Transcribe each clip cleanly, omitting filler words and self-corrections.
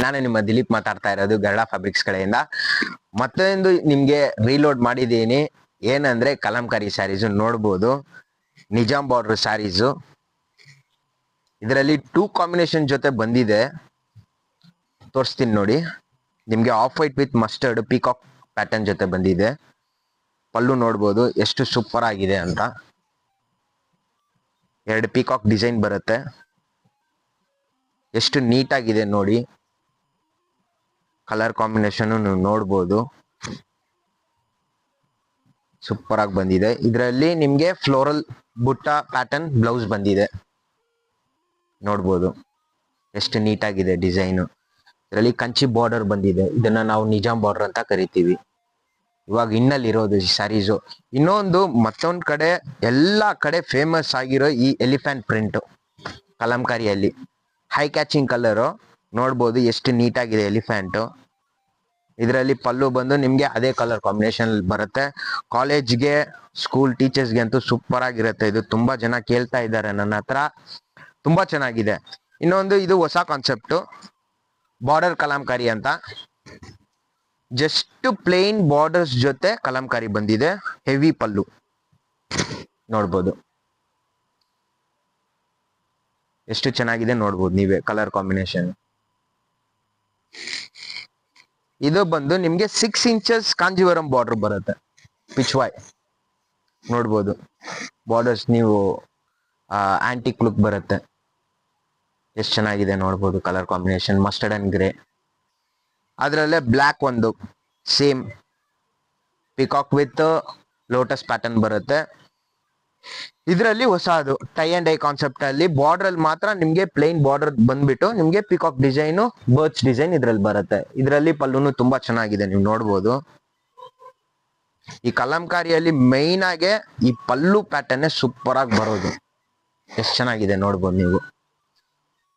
ನಾನು ನಿಮ್ಮ ದಿಲೀಪ್ ಮಾತಾಡ್ತಾ ಇರೋದು ಗರುಡ ಫ್ಯಾಬ್ರಿಕ್ಸ್ ಕಡೆಯಿಂದ. ಮತ್ತೊಂದು ನಿಮ್ಗೆ ರೀಲೋಡ್ ಮಾಡಿದ್ದೀನಿ. ಏನಂದ್ರೆ ಕಲಂಕಾರಿ ಸ್ಯಾರೀಸ್ ನೋಡ್ಬೋದು, ನಿಜಾಮ್ ಬಾರ್ಡರ್ ಸ್ಯಾರೀಸು. ಇದರಲ್ಲಿ 2 ಕಾಂಬಿನೇಷನ್ ಜೊತೆ ಬಂದಿದೆ, ತೋರಿಸ್ತೀನಿ ನೋಡಿ. ನಿಮ್ಗೆ of white with mustard peacock pattern ಜೊತೆ ಬಂದಿದೆ. ಪಲ್ಲು ನೋಡ್ಬೋದು ಎಷ್ಟು ಸೂಪರ್ ಆಗಿದೆ ಅಂತ. 2 ಪೀಕಾಕ್ ಡಿಸೈನ್ ಬರುತ್ತೆ, ಎಷ್ಟು ನೀಟಾಗಿದೆ ನೋಡಿ. ಕಲರ್ ಕಾಂಬಿನೇಷನ್ ನೀವು ನೋಡ್ಬೋದು, ಸೂಪರ್ ಆಗಿ ಬಂದಿದೆ. ಇದರಲ್ಲಿ ನಿಮ್ಗೆ ಫ್ಲೋರಲ್ ಬುಟ್ಟ ಪ್ಯಾಟರ್ನ್ ಬ್ಲೌಸ್ ಬಂದಿದೆ, ನೋಡ್ಬೋದು ಎಷ್ಟು ನೀಟಾಗಿದೆ ಡಿಸೈನು. ಇದರಲ್ಲಿ ಕಂಚಿ ಬಾರ್ಡರ್ ಬಂದಿದೆ, ಇದನ್ನ ನಾವು ನಿಜಾಮ್ ಬಾರ್ಡರ್ ಅಂತ ಕರಿತೀವಿ. ಇವಾಗ ಇನ್ನಲ್ಲಿ ಇರೋದು ಈ ಸ್ಯಾರೀಸು. ಇನ್ನೊಂದು ಮತ್ತೊಂದ್ ಕಡೆ ಎಲ್ಲಾ ಕಡೆ ಫೇಮಸ್ ಆಗಿರೋ ಈ ಎಲಿಫೆಂಟ್ ಪ್ರಿಂಟ್ ಕಲಂಕಾರಿಯಲ್ಲಿ ಹೈ ಕ್ಯಾಚಿಂಗ್ ಕಲರು ನೋಡ್ಬೋದು ಎಷ್ಟು ನೀಟಾಗಿದೆ ಎಲಿಫೆಂಟು. ಇದರಲ್ಲಿ ಪಲ್ಲು ಬಂದು ನಿಮ್ಗೆ ಅದೇ ಕಲರ್ ಕಾಂಬಿನೇಷನ್ ಬರುತ್ತೆ. ಕಾಲೇಜ್ಗೆ ಸ್ಕೂಲ್ ಟೀಚರ್ಸ್ಗೆ ಅಂತೂ ಸೂಪರ್ ಆಗಿರುತ್ತೆ ಇದು. ತುಂಬಾ ಜನ ಕೇಳ್ತಾ ಇದ್ದಾರೆ ನನ್ನ ಹತ್ರ, ತುಂಬಾ ಚೆನ್ನಾಗಿದೆ. ಇನ್ನೊಂದು ಇದು ಹೊಸ ಕಾನ್ಸೆಪ್ಟ್ ಬಾರ್ಡರ್ ಕಲಂಕಾರಿ ಅಂತ. ಜಸ್ಟ್ ಪ್ಲೇನ್ ಬಾರ್ಡರ್ಸ್ ಜೊತೆ ಕಲಂಕಾರಿ ಬಂದಿದೆ, ಹೆವಿ ಪಲ್ಲು ನೋಡ್ಬೋದು ಎಷ್ಟು ಚೆನ್ನಾಗಿದೆ ನೋಡ್ಬೋದು ನೀವೇ ಕಲರ್ ಕಾಂಬಿನೇಷನ್. ಇದು ಬಂದು ನಿಮ್ಗೆ 6 ಇಂಚಸ್ ಕಾಂಜೀವರಂ ಬಾರ್ಡರ್ ಬರುತ್ತೆ, ಪಿಚ್ವಾಯ್ ನೋಡ್ಬೋದು. ಬಾರ್ಡರ್ಸ್ ನೀವು ಆಂಟಿಕ್ ಲುಕ್ ಬರುತ್ತೆ, ಎಷ್ಟು ಚೆನ್ನಾಗಿದೆ ನೋಡ್ಬೋದು colour combination. Mustard and grey, ಅದರಲ್ಲೇ ಬ್ಲ್ಯಾಕ್ ಒಂದು same peacock with lotus pattern ಬರುತ್ತೆ. ಇದರಲ್ಲಿ ಹೊಸದು ಟೈ ಅಂಡ್ ಡೈ ಕಾನ್ಸೆಪ್ಟ್ ಅಲ್ಲಿ ಬಾರ್ಡರ್ ಅಲ್ಲಿ ಮಾತ್ರ ನಿಮ್ಗೆ ಪ್ಲೇನ್ ಬಾರ್ಡರ್ ಬಂದ್ಬಿಟ್ಟು ನಿಮ್ಗೆ ಪಿಕಾಕ್ ಡಿಸೈನ್, ಬರ್ಚ್ ಡಿಸೈನ್ ಇದ್ರಲ್ಲಿ ಬರುತ್ತೆ. ಇದರಲ್ಲಿ ಪಲ್ಲುನು ತುಂಬಾ ಚೆನ್ನಾಗಿದೆ, ನೀವು ನೋಡ್ಬೋದು. ಈ ಕಲಂಕಾರಿಯಲ್ಲಿ ಮೈನ್ ಆಗಿ ಈ ಪಲ್ಲು ಪ್ಯಾಟರ್ನ್ ಸೂಪರ್ ಆಗಿ ಬರೋದು, ಎಷ್ಟು ಚೆನ್ನಾಗಿದೆ ನೋಡ್ಬೋದು ನೀವು.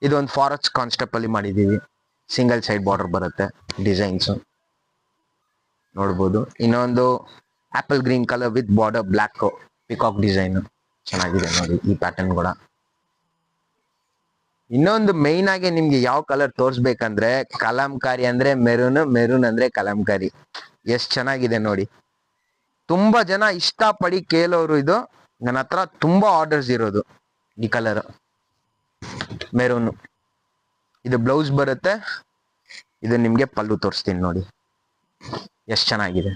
ಇದೊಂದು ಫಾರೆಸ್ಟ್ ಕಾನ್ಸೆಪ್ಟ್ ಅಲ್ಲಿ ಮಾಡಿದೀವಿ, ಸಿಂಗಲ್ ಸೈಡ್ ಬಾರ್ಡರ್ ಬರುತ್ತೆ ಡಿಸೈನ್ಸ್ ನೋಡ್ಬೋದು. ಇನ್ನೊಂದು apple green colour with border black peacock design ಚೆನ್ನಾಗಿದೆ ನೋಡಿ ಈ ಪ್ಯಾಟರ್ನ್ ಕೂಡ. ಇನ್ನೊಂದು ಮೈನ್ ಆಗಿ ನಿಮ್ಗೆ ಯಾವ ಕಲರ್ ತೋರಿಸ್ಬೇಕಂದ್ರೆ ಕಲಂಕಾರಿ ಅಂದ್ರೆ ಮೆರೂನ್, ಮೆರೂನ್ ಅಂದ್ರೆ ಕಲಂಕಾರಿ, ಎಷ್ಟು ಚೆನ್ನಾಗಿದೆ ನೋಡಿ. ತುಂಬಾ ಜನ ಇಷ್ಟಪಡಿ ಕೇಳೋರು ಇದು. ನನ್ನ ಹತ್ರ ತುಂಬಾ ಆರ್ಡರ್ಸ್ ಇರೋದು ಈ ಕಲರ್ ಮೆರೂನ್. ಇದು ಬ್ಲೌಸ್ ಬರುತ್ತೆ, ಇದು ನಿಮ್ಗೆ ಪಲ್ಲು ತೋರಿಸ್ತೀನಿ ನೋಡಿ ಎಷ್ಟು ಚೆನ್ನಾಗಿದೆ.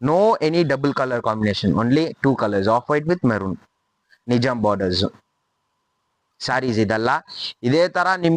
No any double colour combination, only 2 colours, off white with maroon. Nizam borders sarees ಇದೆಲ್ಲ. ಇದೇ ತರ ನಿಮ್